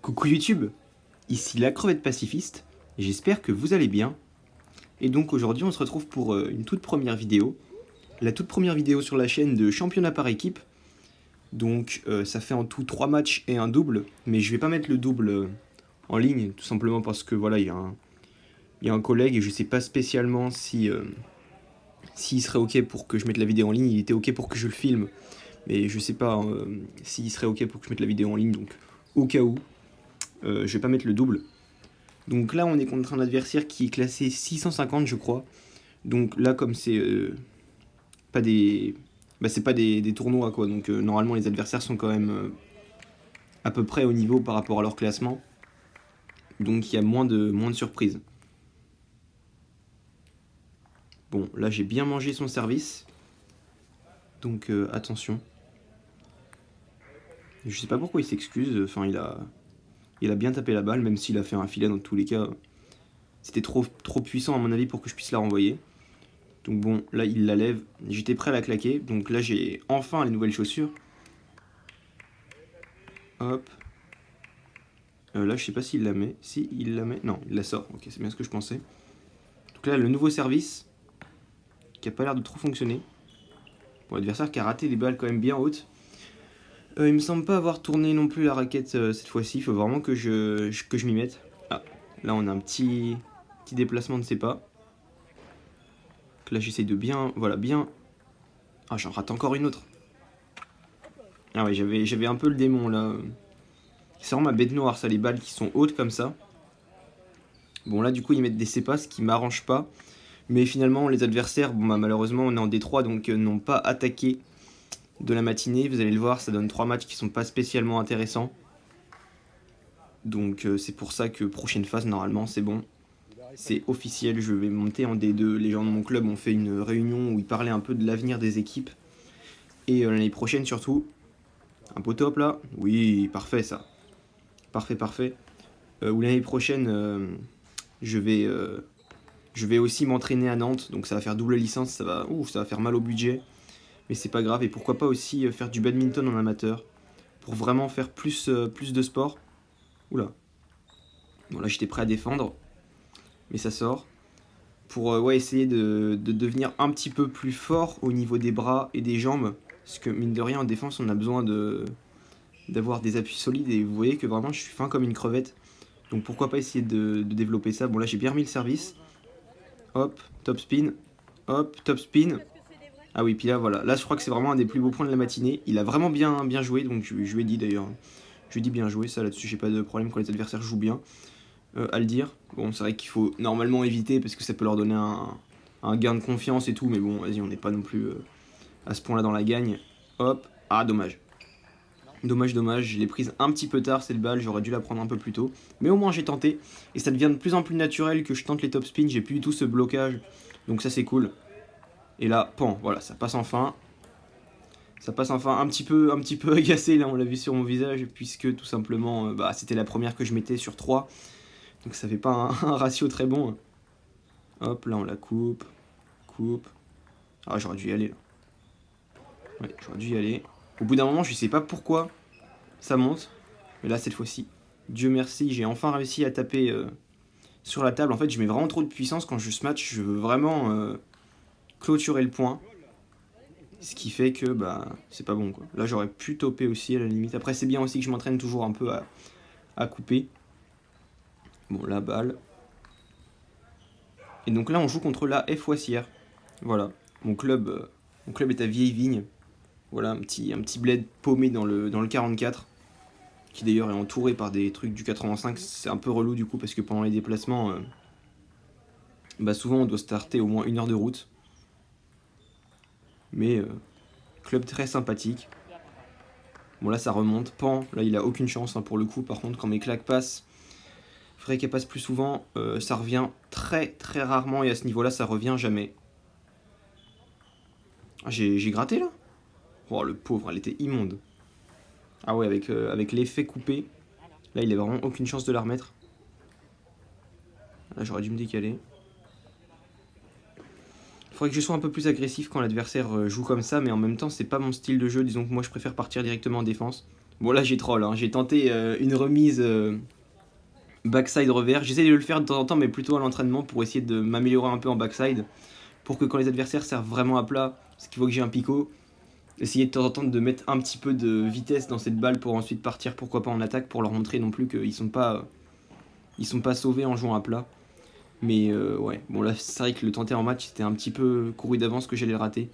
Coucou YouTube, ici la crevette pacifiste, j'espère que vous allez bien. Et donc aujourd'hui on se retrouve pour une toute première vidéo, la toute première vidéo sur la chaîne de championnat par équipe. Donc ça fait en tout 3 matchs et un double, mais je vais pas mettre le double en ligne, tout simplement parce que voilà, il y a un collègue et je sais pas spécialement si s'il serait ok pour que je mette la vidéo en ligne. Il était ok pour que je le filme, mais je sais pas s'il serait ok pour que je mette la vidéo en ligne, donc au cas où, je vais pas mettre le double. Donc là, on est contre un adversaire qui est classé 650, je crois. Donc là, comme c'est pas des, c'est pas des tournois quoi. Donc normalement, les adversaires sont quand même à peu près au niveau par rapport à leur classement. Donc il y a moins de surprises. Bon, là j'ai bien mangé son service. Donc attention. Je sais pas pourquoi il s'excuse. Enfin, il a bien tapé la balle, même s'il a fait un filet dans tous les cas. C'était trop puissant à mon avis pour que je puisse la renvoyer. Donc bon, là il la lève, j'étais prêt à la claquer, donc là j'ai enfin les nouvelles chaussures. Hop. Là je sais pas s'il la met, si il la met, non il la sort, ok c'est bien ce que je pensais. Donc là le nouveau service, qui a pas l'air de trop fonctionner. Bon, l'adversaire qui a raté des balles quand même bien hautes. Il me semble pas avoir tourné non plus la raquette cette fois-ci, il faut vraiment que je m'y mette. Ah, là on a un petit déplacement de ses pas. Donc là j'essaye de bien, voilà bien... Ah j'en rate encore une autre. Ah ouais, j'avais un peu le démon là. C'est vraiment ma bête noire, ça, les balles qui sont hautes comme ça. Bon, là, du coup, ils mettent des CEPA, ce qui m'arrange pas. Mais finalement, les adversaires, bon, bah, malheureusement, on est en D3, donc n'ont pas attaqué de la matinée. Vous allez le voir, ça donne 3 matchs qui sont pas spécialement intéressants. Donc, c'est pour ça que prochaine phase, normalement, c'est bon. C'est officiel, je vais monter en D2. Les gens de mon club ont fait une réunion où ils parlaient un peu de l'avenir des équipes. Et l'année prochaine, surtout. Un pot top, là. Oui, parfait, ça. Parfait. Ou l'année prochaine, je vais aussi m'entraîner à Nantes, donc ça va faire double licence, ça va faire mal au budget, mais c'est pas grave. Et pourquoi pas aussi faire du badminton en amateur, pour vraiment faire plus de sport. Oula. Bon là j'étais prêt à défendre, mais ça sort. Pour essayer de devenir un petit peu plus fort au niveau des bras et des jambes, parce que mine de rien en défense on a besoin d'avoir des appuis solides, et vous voyez que vraiment je suis fin comme une crevette. Donc pourquoi pas essayer de développer ça. Bon là j'ai bien remis le service. Hop, top spin. Hop, top spin. Ah oui, puis là voilà. Là je crois que c'est vraiment un des plus beaux points de la matinée. Il a vraiment bien joué, donc je lui ai dit d'ailleurs. Je lui ai dit bien joué, ça là-dessus j'ai pas de problème quand les adversaires jouent bien. À le dire. Bon c'est vrai qu'il faut normalement éviter parce que ça peut leur donner un gain de confiance et tout. Mais bon vas-y, on n'est pas non plus à ce point là dans la gagne. Hop, ah dommage. Dommage, je l'ai prise un petit peu tard cette balle, j'aurais dû la prendre un peu plus tôt. Mais au moins j'ai tenté, et ça devient de plus en plus naturel que je tente les top spins, j'ai plus du tout ce blocage, donc ça c'est cool. Et là, pan, voilà, ça passe enfin. Ça passe enfin un petit peu agacé, là on l'a vu sur mon visage, puisque tout simplement, c'était la première que je mettais sur 3. Donc ça fait pas un ratio très bon. Hop, là on la coupe. Ah j'aurais dû y aller là. Ouais, j'aurais dû y aller. Au bout d'un moment, je sais pas pourquoi ça monte. Mais là, cette fois-ci, Dieu merci, j'ai enfin réussi à taper sur la table. En fait, je mets vraiment trop de puissance quand je smash. Je veux vraiment clôturer le point. Ce qui fait que c'est pas bon quoi. Là, j'aurais pu toper aussi à la limite. Après, c'est bien aussi que je m'entraîne toujours un peu à couper. Bon, la balle. Et donc là, on joue contre la F Foissière. Voilà. Mon club est à Vieille Vigne. Voilà, un petit bled paumé dans le 44. Qui d'ailleurs est entouré par des trucs du 85. C'est un peu relou du coup parce que pendant les déplacements, souvent on doit starter au moins 1 heure de route. Mais club très sympathique. Bon là ça remonte, pan, là il a aucune chance pour le coup. Par contre quand mes claques passent, il faudrait qu'elles passent plus souvent. Ça revient très rarement, et à ce niveau là ça revient jamais. Ah, j'ai gratté là. Oh le pauvre, elle était immonde. Ah ouais, avec l'effet coupé, là il a vraiment aucune chance de la remettre. Là j'aurais dû me décaler. Il faudrait que je sois un peu plus agressif quand l'adversaire joue comme ça, mais en même temps c'est pas mon style de jeu. Disons que moi je préfère partir directement en défense. Bon là j'ai troll, hein. J'ai tenté une remise backside revers. J'essaie de le faire de temps en temps mais plutôt à l'entraînement pour essayer de m'améliorer un peu en backside. Pour que quand les adversaires servent vraiment à plat, parce qu'il faut que j'ai un picot, essayer de temps en temps de mettre un petit peu de vitesse dans cette balle pour ensuite partir pourquoi pas en attaque pour leur montrer non plus qu'ils sont pas sauvés en jouant à plat. Mais ouais, bon là c'est vrai que le tenter en match c'était un petit peu couru d'avance que j'allais le rater.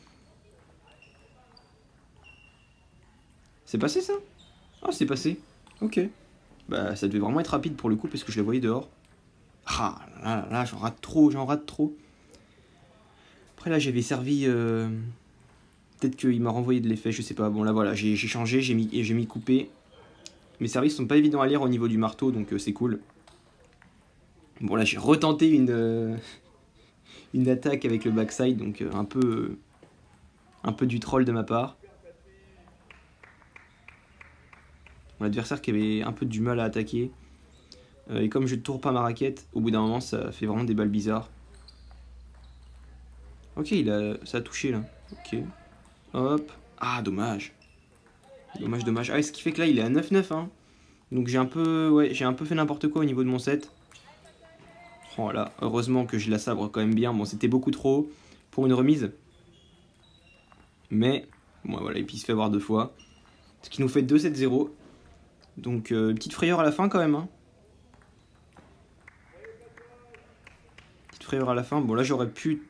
C'est passé ça? Ah c'est passé. Ok. Bah ça devait vraiment être rapide pour le coup parce que je la voyais dehors. Ah là j'en rate trop, j'en rate trop. Après là j'avais servi... Peut-être qu'il m'a renvoyé de l'effet, je sais pas. Bon là voilà, j'ai changé, j'ai mis coupé. Mes services sont pas évidents à lire au niveau du marteau donc c'est cool. Bon là j'ai retenté une attaque avec le backside donc un peu du troll de ma part. Mon adversaire qui avait un peu du mal à attaquer. Et comme je ne tourne pas ma raquette, au bout d'un moment ça fait vraiment des balles bizarres. Ok, ça a touché là. Ok. Hop. Ah dommage. Dommage. Ah, ce qui fait que là il est à 9-9 hein. Donc j'ai un peu fait n'importe quoi au niveau de mon set. Oh là, heureusement que je la sabre quand même bien. Bon, c'était beaucoup trop haut pour une remise. Mais, bon voilà, et puis il se fait avoir 2 fois. Ce qui nous fait 2-7-0. Donc, petite frayeur à la fin quand même. Hein. Petite frayeur à la fin. Bon, là j'aurais pu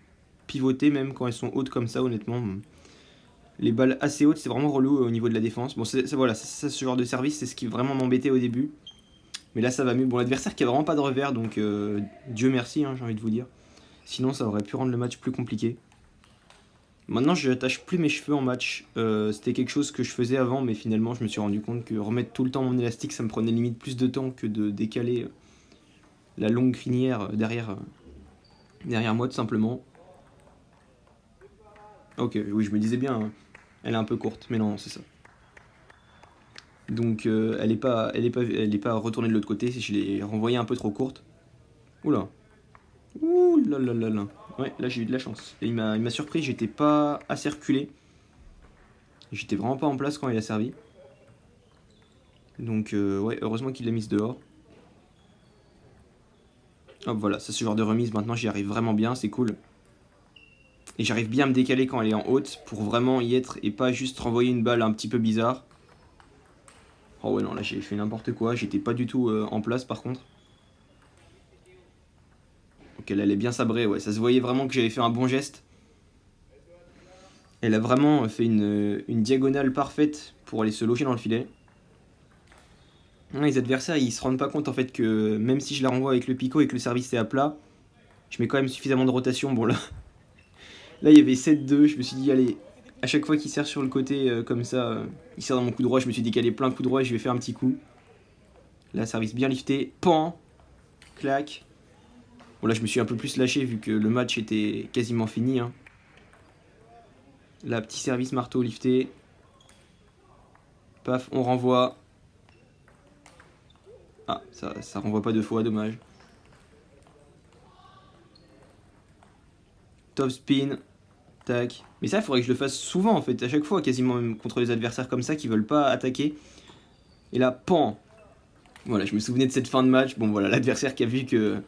pivoter même quand elles sont hautes comme ça, honnêtement. Les balles assez hautes, c'est vraiment relou au niveau de la défense. Bon, voilà, ce genre de service, c'est ce qui vraiment m'embêtait au début. Mais là, ça va mieux. Bon, l'adversaire qui a vraiment pas de revers, donc Dieu merci, hein, j'ai envie de vous dire. Sinon, ça aurait pu rendre le match plus compliqué. Maintenant, je n'attache plus mes cheveux en match. C'était quelque chose que je faisais avant, mais finalement, je me suis rendu compte que remettre tout le temps mon élastique, ça me prenait limite plus de temps que de décaler la longue crinière derrière moi, tout simplement. Ok, oui, je me disais bien, hein. Elle est un peu courte, mais non, c'est ça. Donc, elle est pas retournée de l'autre côté, je l'ai renvoyée un peu trop courte. Oula. Ouh là là là là. Ouais, là j'ai eu de la chance. Et il m'a surpris, j'étais pas assez reculé. J'étais vraiment pas en place quand il a servi. Donc ouais, heureusement qu'il l'a mise dehors. Hop voilà, ça c'est ce genre de remise, maintenant j'y arrive vraiment bien, c'est cool. Et j'arrive bien à me décaler quand elle est en haute pour vraiment y être et pas juste renvoyer une balle un petit peu bizarre. Oh ouais non, là j'ai fait n'importe quoi, j'étais pas du tout en place par contre. Donc elle allait bien sabrer, ouais, ça se voyait vraiment que j'avais fait un bon geste. Elle a vraiment fait une diagonale parfaite pour aller se loger dans le filet. Les adversaires ils se rendent pas compte en fait que même si je la renvoie avec le picot et que le service est à plat, je mets quand même suffisamment de rotation. Bon là il y avait 7-2, je me suis dit allez, à chaque fois qu'il sert sur le côté comme ça, il sert dans mon coup droit, je me suis dit qu'il allait plein de coups droits et je vais faire un petit coup. Là service bien lifté, pan, clac. Bon là je me suis un peu plus lâché vu que le match était quasiment fini. Hein. Là petit service marteau lifté. Paf, on renvoie. Ah, ça renvoie pas 2 fois, dommage. Top spin. Tac. Mais ça, il faudrait que je le fasse souvent, en fait, à chaque fois, quasiment même contre les adversaires comme ça qui veulent pas attaquer. Et là, pan. Voilà, je me souvenais de cette fin de match. Bon, voilà, l'adversaire qui a vu que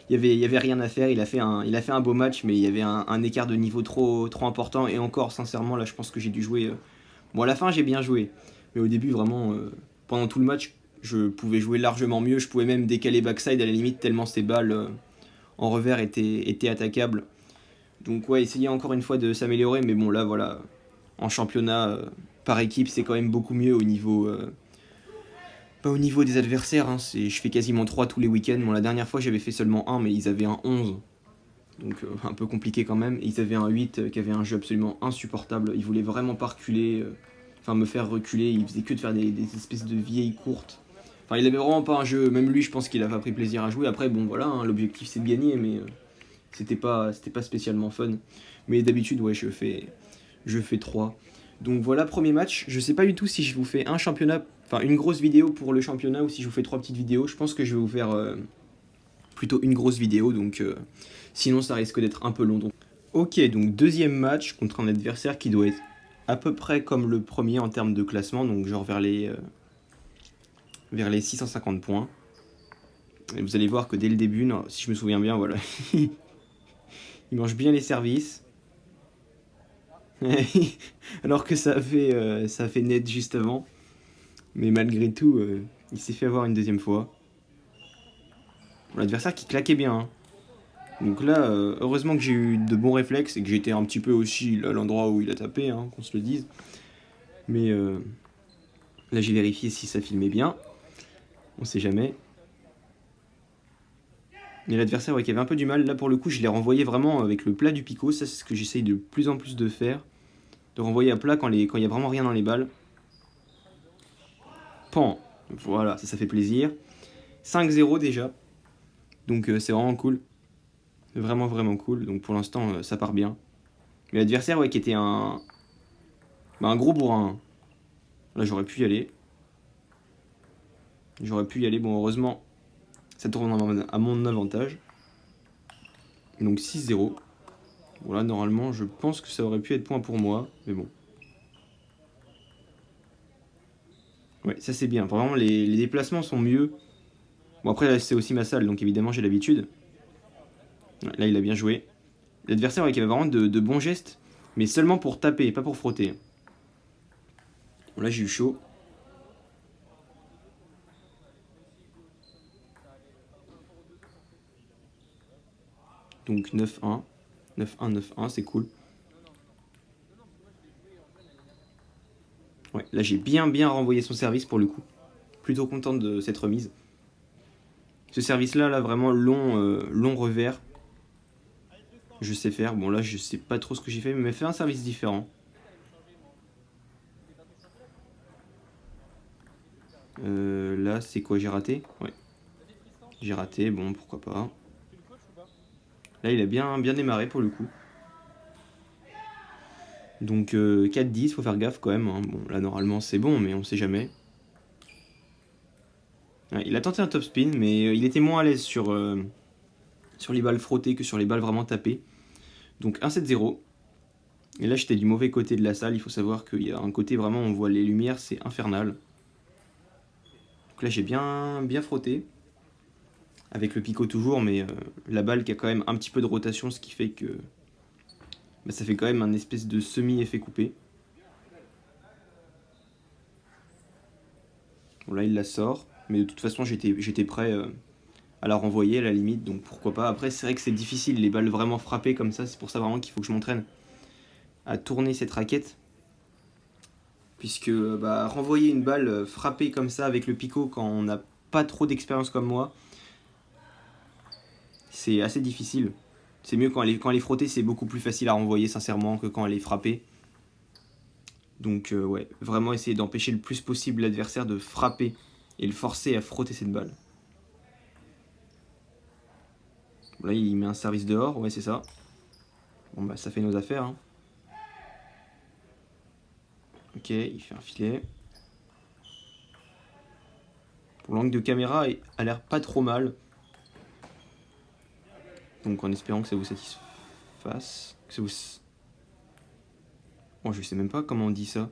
il y avait rien à faire. Il a fait un beau match, mais il y avait un écart de niveau trop important. Et encore, sincèrement, là, je pense que j'ai dû jouer... Bon, à la fin, j'ai bien joué. Mais au début, vraiment, pendant tout le match, je pouvais jouer largement mieux. Je pouvais même décaler backside à la limite, tellement ces balles en revers étaient attaquables. Donc ouais, essayer encore une fois de s'améliorer, mais bon là voilà, en championnat par équipe c'est quand même beaucoup mieux au niveau, pas au niveau des adversaires, hein, je fais quasiment 3 tous les week-ends. Bon la dernière fois j'avais fait seulement 1 mais ils avaient un 11, donc un peu compliqué quand même. Et ils avaient un 8 qui avait un jeu absolument insupportable, ils voulaient vraiment pas reculer, enfin me faire reculer, ils faisaient que de faire des espèces de vieilles courtes. Enfin il avait vraiment pas un jeu, même lui je pense qu'il a pas pris plaisir à jouer. Après bon voilà, hein, l'objectif c'est de gagner mais... C'était pas spécialement fun. Mais d'habitude, ouais, je fais 3. Donc voilà, premier match. Je sais pas du tout si je vous fais un championnat, enfin une grosse vidéo pour le championnat ou si je vous fais 3 petites vidéos. Je pense que je vais vous faire plutôt une grosse vidéo, donc sinon ça risque d'être un peu long. Donc. Ok, donc deuxième match contre un adversaire qui doit être à peu près comme le premier en termes de classement, donc genre vers les vers les 650 points. Et vous allez voir que dès le début, non, si je me souviens bien, voilà, il mange bien les services. Alors que ça a fait net juste avant. Mais malgré tout, il s'est fait avoir une deuxième fois. L'adversaire qui claquait bien. Hein. Donc là, heureusement que j'ai eu de bons réflexes et que j'étais un petit peu aussi à l'endroit où il a tapé, hein, qu'on se le dise. Mais là, j'ai vérifié si ça filmait bien. On sait jamais. Mais l'adversaire qui avait un peu du mal, là pour le coup, je l'ai renvoyé vraiment avec le plat du picot. Ça, c'est ce que j'essaye de plus en plus de faire. De renvoyer à plat quand il y a vraiment rien dans les balles. Pan. Voilà, ça fait plaisir. 5-0 déjà. Donc c'est vraiment cool. Vraiment, vraiment cool. Donc pour l'instant, ça part bien. Mais l'adversaire, qui était un gros bourrin. Là, j'aurais pu y aller. Bon, heureusement, ça tourne à mon avantage. Donc 6-0. Bon, là, normalement, je pense que ça aurait pu être point pour moi. Mais bon. Ouais, ça c'est bien. Vraiment, les déplacements sont mieux. Bon, après, là, c'est aussi ma salle. Donc évidemment, j'ai l'habitude. Là, il a bien joué. L'adversaire, qui avait vraiment de bons gestes. Mais seulement pour taper, pas pour frotter. Bon, là, j'ai eu chaud. Donc 9-1. 9-1, 9-1, c'est cool. Ouais, là j'ai bien renvoyé son service pour le coup. Plutôt content de cette remise. Ce service-là, là, vraiment long revers. Je sais faire. Bon, là, je sais pas trop ce que j'ai fait, mais fait un service différent. Là, c'est quoi? J'ai raté? Ouais. J'ai raté, bon, pourquoi pas. Là, il a bien démarré pour le coup. Donc 4-10, faut faire gaffe quand même. Hein. Bon, là, normalement, c'est bon, mais on sait jamais. Ouais, il a tenté un top spin, mais il était moins à l'aise sur les balles frottées que sur les balles vraiment tapées. Donc 1-7-0. Et là, j'étais du mauvais côté de la salle. Il faut savoir qu'il y a un côté vraiment, on voit les lumières, c'est infernal. Donc là, j'ai bien frotté. Avec le picot toujours, mais la balle qui a quand même un petit peu de rotation, ce qui fait que ça fait quand même un espèce de semi-effet coupé. Bon, là, il la sort. Mais de toute façon, j'étais prêt à la renvoyer à la limite. Donc pourquoi pas. Après, c'est vrai que c'est difficile, les balles vraiment frappées comme ça. C'est pour ça vraiment qu'il faut que je m'entraîne à tourner cette raquette. Puisque renvoyer une balle frappée comme ça avec le picot quand on n'a pas trop d'expérience comme moi, c'est assez difficile. C'est mieux quand elle est frottée, c'est beaucoup plus facile à renvoyer sincèrement que quand elle est frappée. Donc ouais, vraiment essayer d'empêcher le plus possible l'adversaire de frapper et le forcer à frotter cette balle. Là, il met un service dehors, ouais c'est ça. Bon bah ça fait nos affaires. Hein. Ok, il fait un filet. Pour l'angle de caméra, il a l'air pas trop mal. Donc en espérant que ça vous satisfasse. Que ça vous... Bon, je sais même pas comment on dit ça.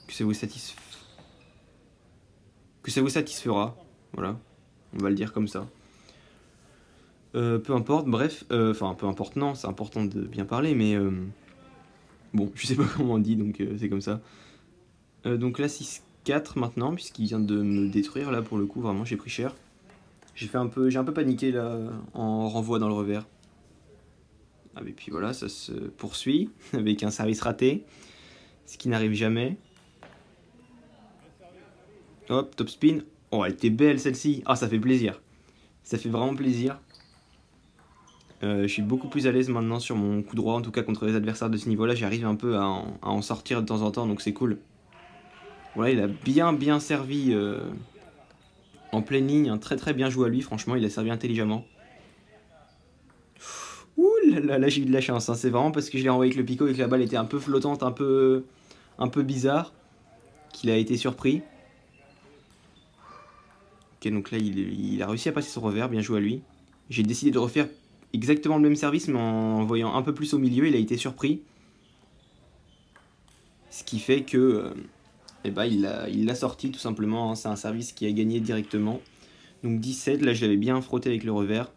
Que ça vous satisfera. Voilà. On va le dire comme ça. Peu importe, bref. Enfin, peu importe, non, c'est important de bien parler, mais... bon, je sais pas comment on dit, donc c'est comme ça. Donc là, 6-4 maintenant, puisqu'il vient de me détruire, là, pour le coup, vraiment, j'ai pris cher. J'ai un peu paniqué, là, en renvoi dans le revers. Ah, et puis voilà, ça se poursuit, avec un service raté, ce qui n'arrive jamais. Hop, top spin. Oh, elle était belle, celle-ci. Ah, ça fait plaisir. Ça fait vraiment plaisir. Je suis beaucoup plus à l'aise maintenant sur mon coup droit, en tout cas contre les adversaires de ce niveau-là. J'arrive un peu à en sortir de temps en temps, donc c'est cool. Voilà, il a bien servi en pleine ligne. Un très bien joué à lui, franchement, il a servi intelligemment. Ouh là, j'ai eu de la chance. Hein. C'est vraiment parce que je l'ai envoyé avec le picot et que la balle était un peu flottante, un peu bizarre, qu'il a été surpris. Ok, donc là, il a réussi à passer son revers, bien joué à lui. J'ai décidé de refaire exactement le même service, mais en voyant un peu plus au milieu, il a été surpris. Ce qui fait que et bah il l'a sorti tout simplement, hein. C'est un service qui a gagné directement. Donc 17, là je l'avais bien frotté avec le revers.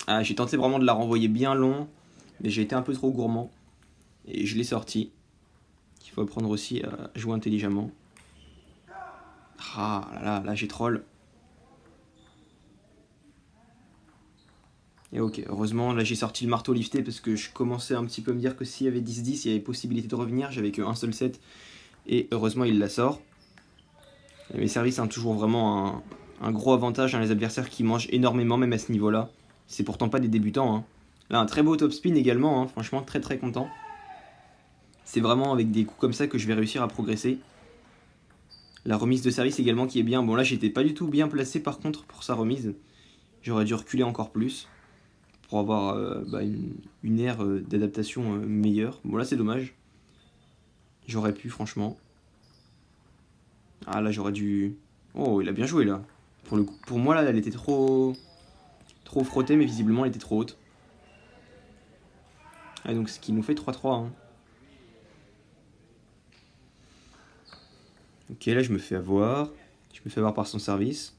Ah, j'ai tenté vraiment de la renvoyer bien long, mais j'ai été un peu trop gourmand. Et je l'ai sorti. Il faut apprendre aussi à jouer intelligemment. Ah là j'ai troll. Et ok, heureusement là j'ai sorti le marteau lifté parce que je commençais un petit peu à me dire que s'il y avait 10-10, il y avait possibilité de revenir. J'avais qu'un seul set. Et heureusement il la sort. Et mes services ont toujours vraiment un gros avantage, hein, les adversaires qui mangent énormément même à ce niveau-là. C'est pourtant pas des débutants, hein. Là un très beau top spin également, hein, franchement très très content. C'est vraiment avec des coups comme ça que je vais réussir à progresser. La remise de service également qui est bien. Bon là j'étais pas du tout bien placé par contre pour sa remise. J'aurais dû reculer encore plus pour avoir une aire d'adaptation meilleure. Bon là c'est dommage. J'aurais pu franchement. Ah là j'aurais dû... Oh il a bien joué là. Pour moi là elle était trop frottée mais visiblement elle était trop haute. Ah, donc ce qui nous fait 3-3. Hein. Ok là je me fais avoir. Je me fais avoir par son service.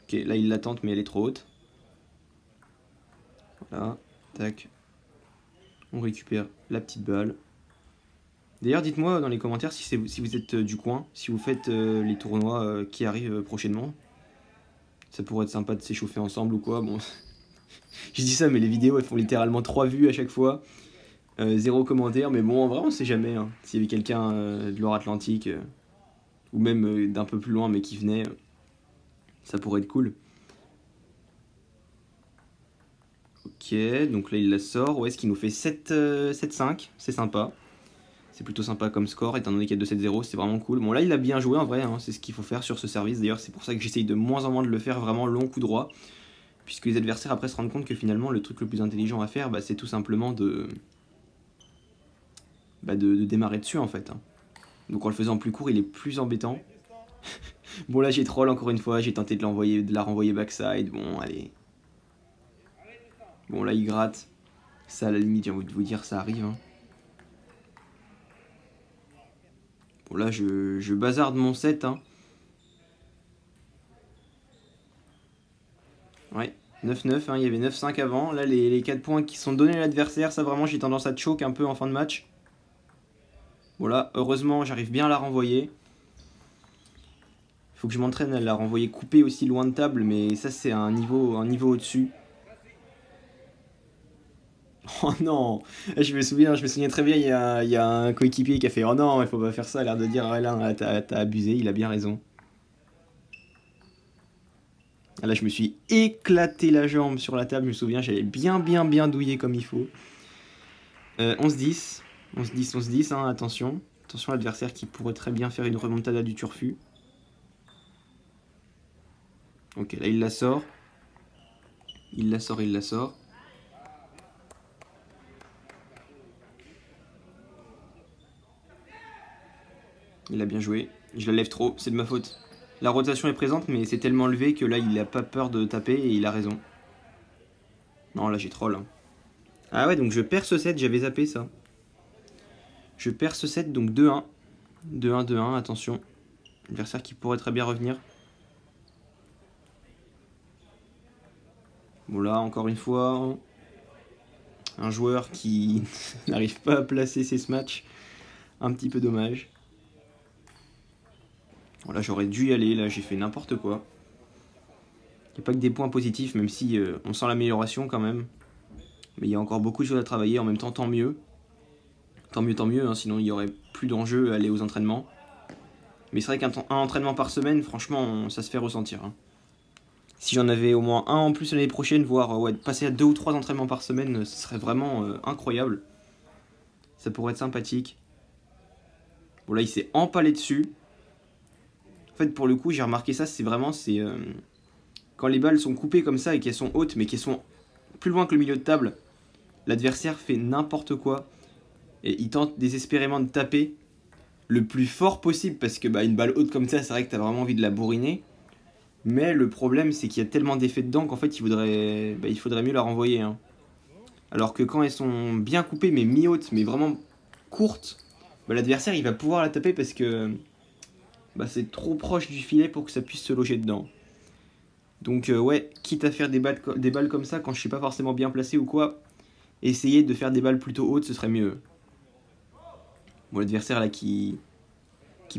Ok là il la tente mais elle est trop haute. Voilà. Tac. On récupère la petite balle. D'ailleurs, dites-moi dans les commentaires si vous êtes du coin, si vous faites les tournois qui arrivent prochainement. Ça pourrait être sympa de s'échauffer ensemble ou quoi. Bon, je dis ça, mais les vidéos elles font littéralement 3 vues à chaque fois. 0 commentaire, mais bon, en vrai, on sait jamais. Hein. S'il y avait quelqu'un de Loire-Atlantique, ou même d'un peu plus loin, mais qui venait, ça pourrait être cool. Ok, donc là il la sort. Ouais, ce qui nous fait 7-5, c'est sympa. C'est plutôt sympa comme score, étant donné qu'il y a 2-7-0, c'est vraiment cool. Bon là il a bien joué en vrai, hein, c'est ce qu'il faut faire sur ce service. D'ailleurs c'est pour ça que j'essaye de moins en moins de le faire vraiment long coup droit. Puisque les adversaires après se rendent compte que finalement le truc le plus intelligent à faire, c'est tout simplement de démarrer dessus en fait. Hein. Donc en le faisant plus court il est plus embêtant. Bon là j'ai troll encore une fois, j'ai tenté de la renvoyer backside, bon allez. Bon là il gratte. Ça à la limite j'ai envie de vous dire ça arrive. Hein. Bon là je bazarde mon set. Hein. Ouais, 9-9, hein, il y avait 9-5 avant. Là les 4 points qui sont donnés à l'adversaire, ça vraiment j'ai tendance à choke un peu en fin de match. Bon là, heureusement j'arrive bien à la renvoyer. Il faut que je m'entraîne à la renvoyer coupée aussi loin de table, mais ça c'est un niveau au-dessus. Oh non, je me souviens très bien, il y a un coéquipier qui a fait oh non, il faut pas faire ça, a l'air de dire ah là t'as abusé, il a bien raison. Là je me suis éclaté la jambe sur la table, je me souviens, j'avais bien douillé comme il faut. 11-10, 11-10, hein, attention. Attention à l'adversaire qui pourrait très bien faire une remontada du turfu. Ok, là il la sort. Il la sort. Il a bien joué. Je la lève trop, c'est de ma faute. La rotation est présente, mais c'est tellement levé que là, il a pas peur de taper et il a raison. Non, là, j'ai troll. Hein. Ah ouais, donc je perds ce set, j'avais zappé ça. Je perds ce set, donc 2-1. 2-1, 2-1, attention. Adversaire qui pourrait très bien revenir. Bon là, encore une fois, un joueur qui n'arrive pas à placer ses smatchs. Un petit peu dommage. Bon là, j'aurais dû y aller, là, j'ai fait n'importe quoi. Il n'y a pas que des points positifs, même si on sent l'amélioration quand même. Mais il y a encore beaucoup de choses à travailler, en même temps, tant mieux. Tant mieux, hein, sinon il n'y aurait plus d'enjeu à aller aux entraînements. Mais c'est vrai qu'un entraînement par semaine, franchement, ça se fait ressentir. Hein. Si j'en avais au moins un en plus l'année prochaine, voire passer à 2 ou 3 entraînements par semaine, ce serait vraiment incroyable. Ça pourrait être sympathique. Bon là il s'est empalé dessus. En fait pour le coup j'ai remarqué ça, c'est vraiment quand les balles sont coupées comme ça et qu'elles sont hautes mais qu'elles sont plus loin que le milieu de table, l'adversaire fait n'importe quoi. Et il tente désespérément de taper le plus fort possible parce que une balle haute comme ça, c'est vrai que t'as vraiment envie de la bourriner. Mais le problème, c'est qu'il y a tellement d'effets dedans qu'en fait, il faudrait mieux la renvoyer. Hein. Alors que quand elles sont bien coupées, mais mi-hautes, mais vraiment courtes, bah, l'adversaire il va pouvoir la taper parce que bah, c'est trop proche du filet pour que ça puisse se loger dedans. Donc ouais, quitte à faire des balles comme ça quand je suis pas forcément bien placé ou quoi, essayer de faire des balles plutôt hautes, ce serait mieux. Bon, l'adversaire là qui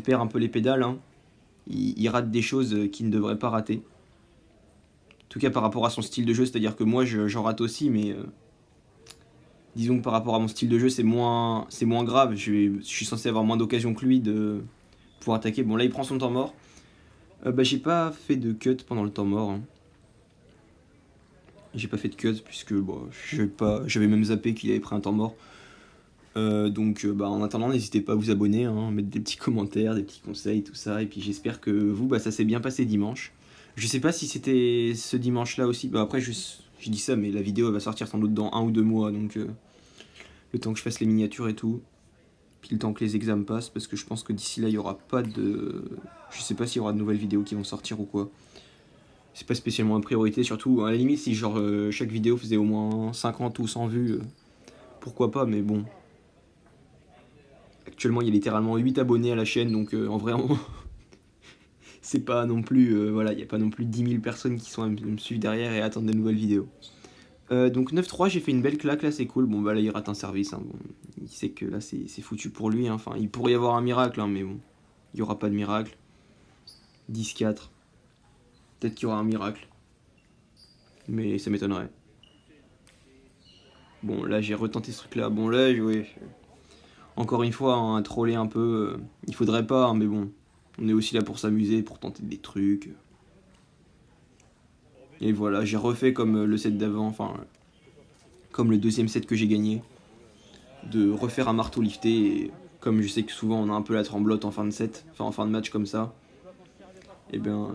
perd un peu les pédales, hein, il rate des choses qu'il ne devrait pas rater. En tout cas par rapport à son style de jeu, c'est-à-dire que moi j'en rate aussi, mais disons que par rapport à mon style de jeu c'est moins grave. Je suis censé avoir moins d'occasions que lui de pouvoir attaquer. Bon là il prend son temps mort. Bah j'ai pas fait de cut pendant le temps mort. Hein. J'ai pas fait de cut puisque bon, j'avais même zappé qu'il avait pris un temps mort. Donc bah, en attendant n'hésitez pas à vous abonner, hein, mettre des petits commentaires, des petits conseils, tout ça. Et puis j'espère que vous, bah, ça s'est bien passé dimanche. Je sais pas si c'était ce dimanche là aussi. Bah, après je dis ça mais la vidéo va sortir sans doute dans 1 ou 2 mois. Donc le temps que je fasse les miniatures et tout. Puis le temps que les examens passent. Parce que je pense que d'ici là il y aura pas de... Je sais pas s'il y aura de nouvelles vidéos qui vont sortir ou quoi. C'est pas spécialement une priorité. Surtout à la limite si genre chaque vidéo faisait au moins 50 ou 100 vues. Pourquoi pas, mais bon. Actuellement, il y a littéralement 8 abonnés à la chaîne, donc en vrai, c'est pas non plus, voilà, il n'y a pas non plus 10 000 personnes qui sont à me suivre derrière et à attendre des nouvelles vidéos. Donc 9-3, j'ai fait une belle claque, là c'est cool. Bon bah là il rate un service, hein. Bon, il sait que là c'est foutu pour lui, hein. Enfin il pourrait y avoir un miracle, hein, mais bon, il n'y aura pas de miracle. 10-4, peut-être qu'il y aura un miracle, mais ça m'étonnerait. Bon là j'ai retenté ce truc là, bon là ouais, encore une fois, hein, troller un peu, il faudrait pas, hein, mais bon, on est aussi là pour s'amuser, pour tenter des trucs. Et voilà, j'ai refait comme le set d'avant, enfin, comme le deuxième set que j'ai gagné, de refaire un marteau lifté, et comme je sais que souvent on a un peu la tremblote en fin de set, enfin en fin de match comme ça, et bien,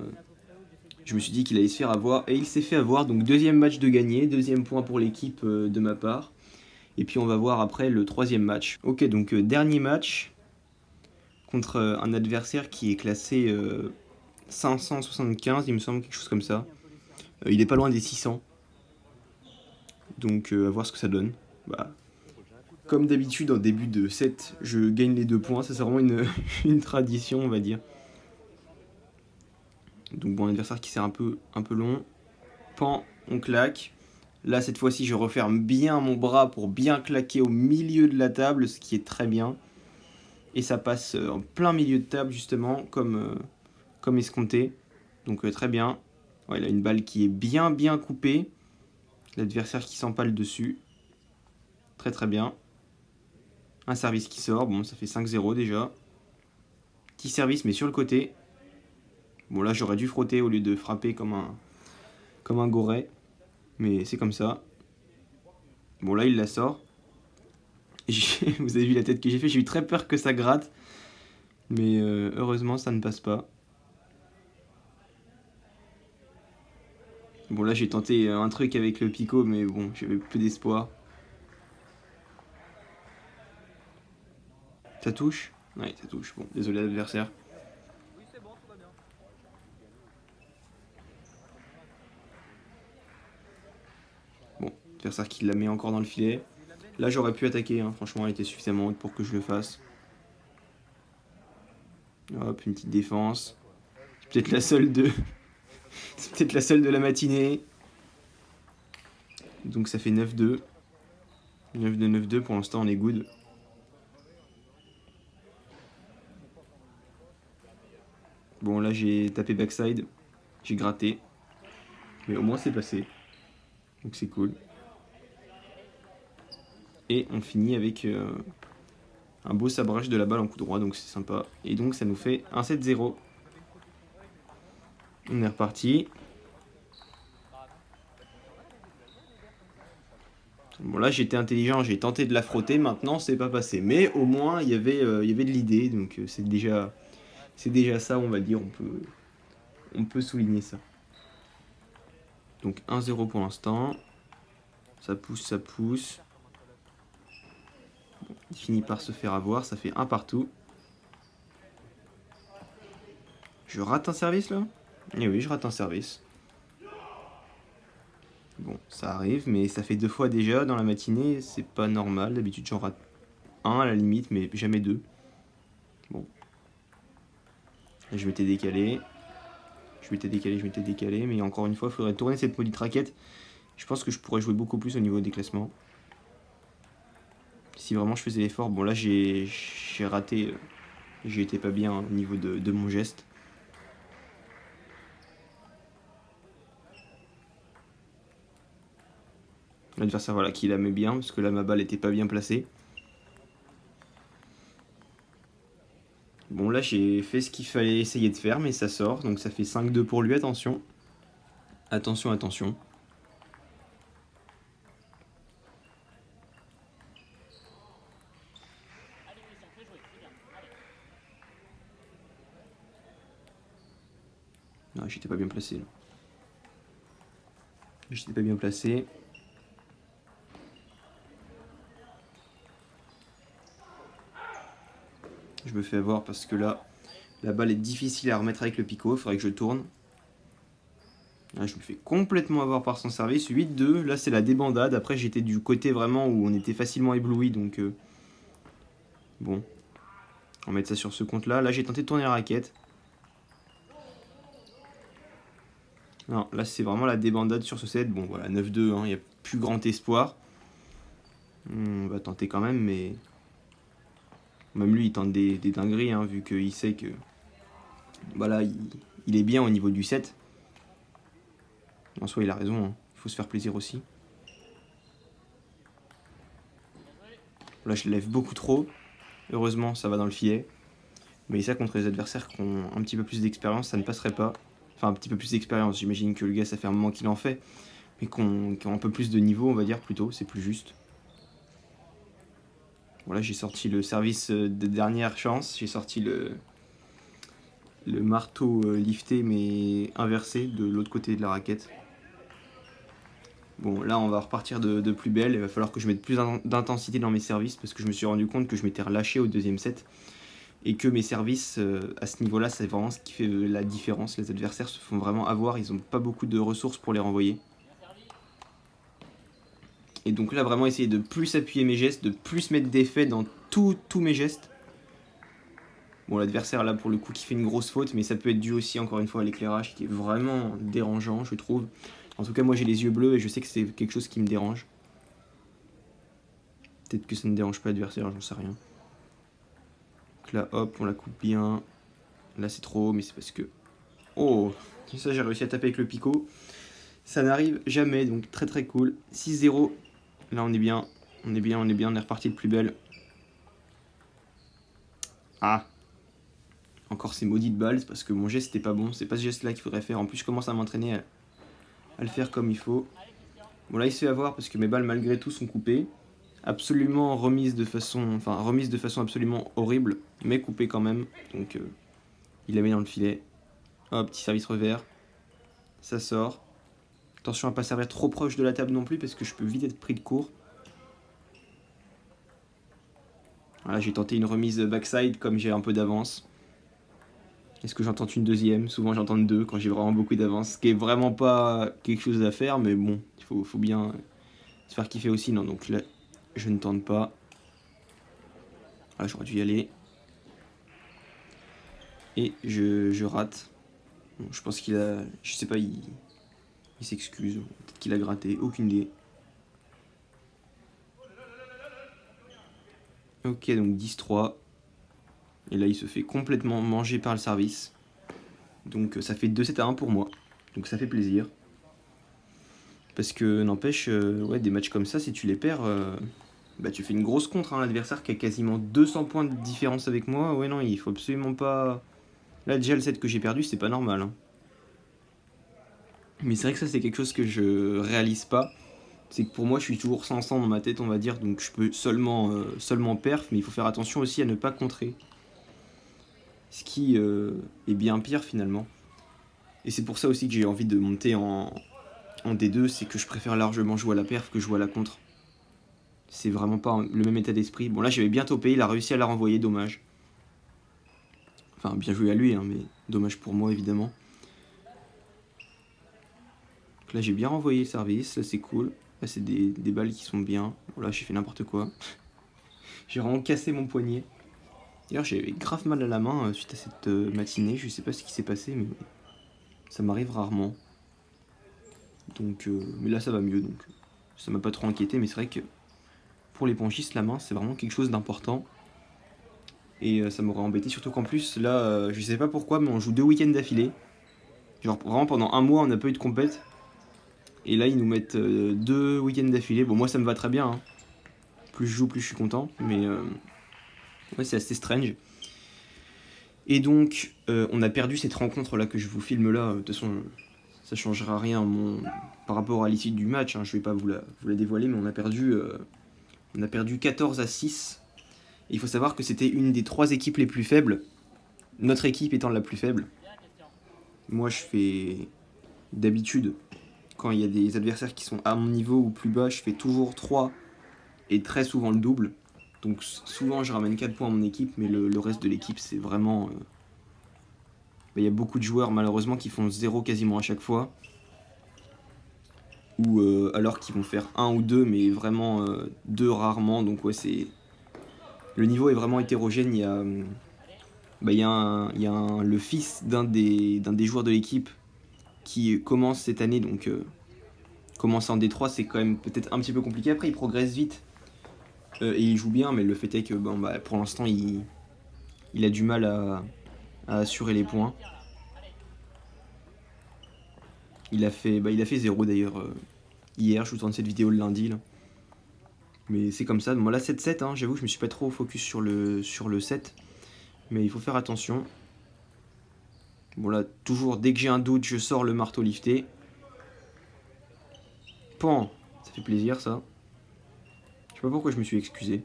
je me suis dit qu'il allait se faire avoir, et il s'est fait avoir, donc deuxième match de gagné, deuxième point pour l'équipe de ma part, et puis on va voir après le troisième match. Ok, donc dernier match, contre un adversaire qui est classé 575, il me semble, quelque chose comme ça. Il est pas loin des 600. Donc à voir ce que ça donne. Bah, comme d'habitude en début de set, je gagne les 2 points. Ça c'est vraiment une tradition, on va dire. Donc bon, adversaire qui sert un peu long. Pan, on claque. Là cette fois-ci je referme bien mon bras pour bien claquer au milieu de la table, ce qui est très bien. Et ça passe en plein milieu de table justement, comme escompté. Donc très bien. Ouais, il a une balle qui est bien coupée. L'adversaire qui s'empale dessus. Très très bien. Un service qui sort. Bon, ça fait 5-0 déjà. Petit service mais sur le côté. Bon là j'aurais dû frotter au lieu de frapper comme un goret. Mais c'est comme ça. Bon là il la sort. Vous avez vu la tête que j'ai fait. J'ai eu très peur que ça gratte. Mais heureusement ça ne passe pas. Bon là j'ai tenté un truc avec le picot mais bon j'avais peu d'espoir. Ça touche? Ouais ça touche. Bon désolé à l'adversaire. Bon, l'adversaire qui la met encore dans le filet. Là j'aurais pu attaquer, hein. Franchement elle était suffisamment haute pour que je le fasse. Hop, une petite défense. C'est peut-être la seule de... C'est peut-être la seule de la matinée. Donc ça fait 9-2. 9-2, 9-2, pour l'instant on est good. Bon là j'ai tapé backside. J'ai gratté. Mais au moins c'est passé. Donc c'est cool. Et on finit avec un beau sabrage de la balle en coup droit, donc c'est sympa. Et donc ça nous fait un 7-0. On est reparti. Bon là j'étais intelligent, j'ai tenté de la frotter, maintenant c'est pas passé. Mais au moins il y avait de l'idée, donc c'est déjà ça on va dire, on peut souligner ça. Donc 1-0 pour l'instant. Ça pousse, ça pousse. Bon, il finit par se faire avoir, ça fait un partout. Je rate un service là? Eh oui, je rate un service. Bon, ça arrive, mais ça fait 2 fois déjà dans la matinée, c'est pas normal. D'habitude j'en rate un à la limite, mais jamais 2. Bon. Là, je m'étais décalé. Je m'étais décalé. Mais encore une fois, il faudrait tourner cette maudite raquette. Je pense que je pourrais jouer beaucoup plus au niveau des classements. Si vraiment je faisais l'effort. Bon, là, j'ai raté. J'ai été pas bien au niveau de mon geste. L'adversaire, voilà, qui la met bien. Parce que là, ma balle était pas bien placée. Bon, là, j'ai fait ce qu'il fallait essayer de faire. Mais ça sort. Donc, ça fait 5-2 pour lui. Attention. Attention, attention. Non, j'étais pas bien placé là. J'étais pas bien placé. Je me fais avoir parce que là, la balle est difficile à remettre avec le picot. Il faudrait que je tourne. Là, je me fais complètement avoir par son service. 8-2. Là, c'est la débandade. Après, j'étais du côté vraiment où on était facilement ébloui. Donc, bon. On va mettre ça sur ce compte-là. Là, j'ai tenté de tourner la raquette. Non, là, c'est vraiment la débandade sur ce set. Bon, voilà, 9-2. Il n'y a plus grand espoir. On va tenter quand même, mais... Même lui, il tente des dingueries, hein, vu qu'il sait que... Voilà, il est bien au niveau du set. En soi, il a raison. Hein. Il faut se faire plaisir aussi. Là, je lève beaucoup trop. Heureusement, ça va dans le filet. Mais ça, contre les adversaires qui ont un petit peu plus d'expérience, ça ne passerait pas. Enfin, un petit peu plus d'expérience. J'imagine que le gars, ça fait un moment qu'il en fait. Mais qui ont un peu plus de niveau, on va dire, plutôt. C'est plus juste. Voilà, j'ai sorti le service de dernière chance. J'ai sorti le marteau lifté, mais inversé, de l'autre côté de la raquette. Bon, là, on va repartir de plus belle. Il va falloir que je mette plus d'intensité dans mes services parce que je me suis rendu compte que je m'étais relâché au deuxième set et que mes services, à ce niveau-là, c'est vraiment ce qui fait la différence. Les adversaires se font vraiment avoir. Ils n'ont pas beaucoup de ressources pour les renvoyer. Et donc là, vraiment essayer de plus appuyer mes gestes, de plus mettre d'effet dans tous mes gestes. Bon, l'adversaire, là, pour le coup, qui fait une grosse faute, mais ça peut être dû aussi, encore une fois, à l'éclairage qui est vraiment dérangeant, je trouve. En tout cas, moi, j'ai les yeux bleus et je sais que c'est quelque chose qui me dérange. Peut-être que ça ne dérange pas l'adversaire, j'en sais rien. Donc là, hop, on la coupe bien. Là, c'est trop haut, mais c'est parce que... Oh, ça, j'ai réussi à taper avec le picot. Ça n'arrive jamais, donc très très cool. 6-0. Là, on est bien. On est bien, on est reparti de plus belle. Ah, encore ces maudites balles, c'est parce que mon geste n'était pas bon. C'est pas ce geste-là qu'il faudrait faire. En plus, je commence à m'entraîner à le faire comme il faut. Bon, là, il se fait avoir parce que mes balles, malgré tout, sont coupées. Absolument remise de façon absolument horrible, mais coupée quand même. Donc, il la met dans le filet. Hop, petit service revers. Ça sort. Attention à ne pas servir trop proche de la table non plus parce que je peux vite être pris de court. Voilà, j'ai tenté une remise backside comme j'ai un peu d'avance. Est-ce que j'en tente une deuxième? Souvent j'en tente deux quand j'ai vraiment beaucoup d'avance. Ce qui est vraiment pas quelque chose à faire, mais bon, il faut bien se faire kiffer aussi. Non, donc là, je ne tente pas. Là, j'aurais dû y aller. Et je rate. Bon, je pense qu'il a... Je sais pas, il s'excuse. Peut-être qu'il a gratté, aucune idée. Ok, donc 10-3. Et là, il se fait complètement manger par le service. Donc ça fait 2-7-1 pour moi. Donc ça fait plaisir. Parce que, n'empêche, ouais, des matchs comme ça, si tu les perds, bah, tu fais une grosse contre. Hein, l'adversaire qui a quasiment 200 points de différence avec moi. Ouais, non, il faut absolument pas... Là, déjà, le set que j'ai perdu, c'est pas normal. Hein. Mais c'est vrai que ça, c'est quelque chose que je réalise pas. C'est que pour moi, je suis toujours 500 dans ma tête, on va dire. Donc je peux seulement perf, mais il faut faire attention aussi à ne pas contrer. Ce qui est bien pire, finalement. Et c'est pour ça aussi que j'ai envie de monter en D2, c'est que je préfère largement jouer à la perf que jouer à la contre. C'est vraiment pas le même état d'esprit. Bon, là, j'avais bien topé, il a réussi à la renvoyer, dommage. Enfin, bien joué à lui, hein, mais dommage pour moi, évidemment. Donc là, j'ai bien renvoyé le service, là, c'est cool. Là, c'est des balles qui sont bien. Bon, là, j'ai fait n'importe quoi. J'ai vraiment cassé mon poignet. D'ailleurs, j'avais grave mal à la main suite à cette matinée. Je sais pas ce qui s'est passé, mais ça m'arrive rarement. Donc, mais là, ça va mieux, donc ça m'a pas trop inquiété. Mais c'est vrai que pour les ponchistes, la main, c'est vraiment quelque chose d'important. Et ça m'aurait embêté, surtout qu'en plus, là, je sais pas pourquoi, mais on joue 2 week-ends d'affilée. Genre, vraiment, pendant un mois, on n'a pas eu de compète. Et là, ils nous mettent 2 week-ends d'affilée. Bon, moi, ça me va très bien. Hein. Plus je joue, plus je suis content. Mais ouais, c'est assez strange. Et donc, on a perdu cette rencontre-là que je vous filme là. De toute façon, ça changera rien par rapport à l'issue du match. Hein. Je vais pas vous la dévoiler, mais on a perdu 14-6. Et il faut savoir que c'était une des 3 équipes les plus faibles. Notre équipe étant la plus faible. Moi, je fais d'habitude, quand il y a des adversaires qui sont à mon niveau ou plus bas, je fais toujours 3 et très souvent le double. Donc souvent je ramène 4 points à mon équipe, mais le reste de l'équipe c'est vraiment... y a beaucoup de joueurs malheureusement qui font 0 quasiment à chaque fois. Ou alors qu'ils vont faire 1 ou 2, mais vraiment 2 rarement. Donc ouais, c'est... Le niveau est vraiment hétérogène. Il y a le fils d'un des joueurs de l'équipe qui commence cette année, donc commencer en D3 c'est quand même peut-être un petit peu compliqué. Après il progresse vite et il joue bien, mais le fait est que pour l'instant il a du mal à assurer les points. Il a fait 0 d'ailleurs hier, je vous tourne cette vidéo le lundi là. Mais c'est comme ça, moi là 7-7, hein, j'avoue que je me suis pas trop focus sur le 7. Mais il faut faire attention. Bon là, toujours dès que j'ai un doute, je sors le marteau lifté. Pan, ça fait plaisir ça. Je sais pas pourquoi je me suis excusé.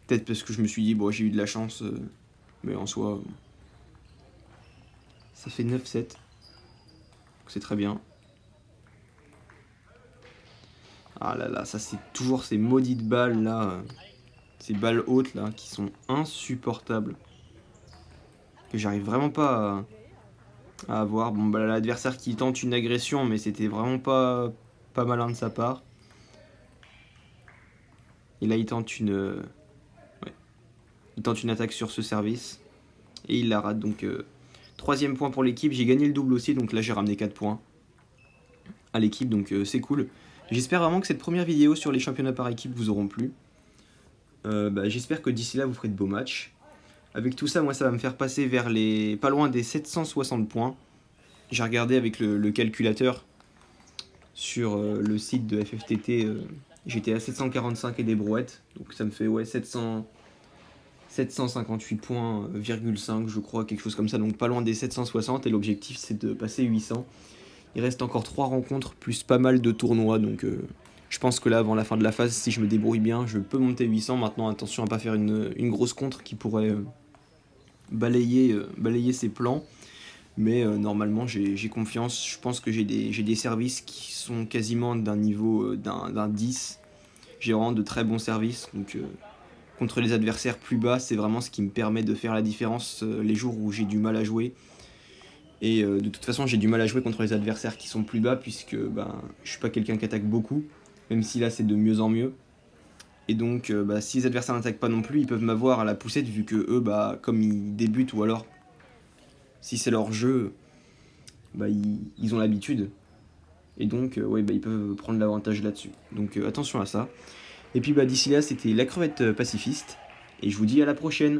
Peut-être parce que je me suis dit, bon j'ai eu de la chance, mais en soi, ça fait 9-7. C'est très bien. Ah là là, ça c'est toujours ces maudites balles là, ces balles hautes là, qui sont insupportables. Que j'arrive vraiment pas à avoir. Bon bah l'adversaire qui tente une agression, mais c'était vraiment pas malin de sa part. Et là il tente une attaque sur ce service. Et il la rate, donc 3ème point pour l'équipe. J'ai gagné le double aussi, donc là j'ai ramené 4 points à l'équipe, donc c'est cool. J'espère vraiment que cette première vidéo sur les championnats par équipe vous auront plu. J'espère que d'ici là vous ferez de beaux matchs. Avec tout ça, moi ça va me faire passer vers pas loin des 760 points. J'ai regardé avec le calculateur sur le site de FFTT, j'étais à 745 et des brouettes, donc ça me fait 758 points, 5 je crois, quelque chose comme ça, donc pas loin des 760, et l'objectif c'est de passer 800. Il reste encore 3 rencontres, plus pas mal de tournois, donc je pense que là, avant la fin de la phase, si je me débrouille bien, je peux monter 800. Maintenant, attention à pas faire une grosse contre qui pourrait balayer ses plans. Mais normalement, j'ai confiance. Je pense que j'ai des services qui sont quasiment d'un niveau d'un 10. J'ai vraiment de très bons services. Donc, contre les adversaires plus bas, c'est vraiment ce qui me permet de faire la différence les jours où j'ai du mal à jouer. Et de toute façon, j'ai du mal à jouer contre les adversaires qui sont plus bas, puisque je suis pas quelqu'un qui attaque beaucoup, même si là c'est de mieux en mieux. Et donc, si les adversaires n'attaquent pas non plus, ils peuvent m'avoir à la poussette, vu que eux, comme ils débutent, ou alors si c'est leur jeu, ils ont l'habitude. Et donc, ils peuvent prendre l'avantage là-dessus. Donc attention à ça. Et puis d'ici là, c'était la crevette pacifiste. Et je vous dis à la prochaine.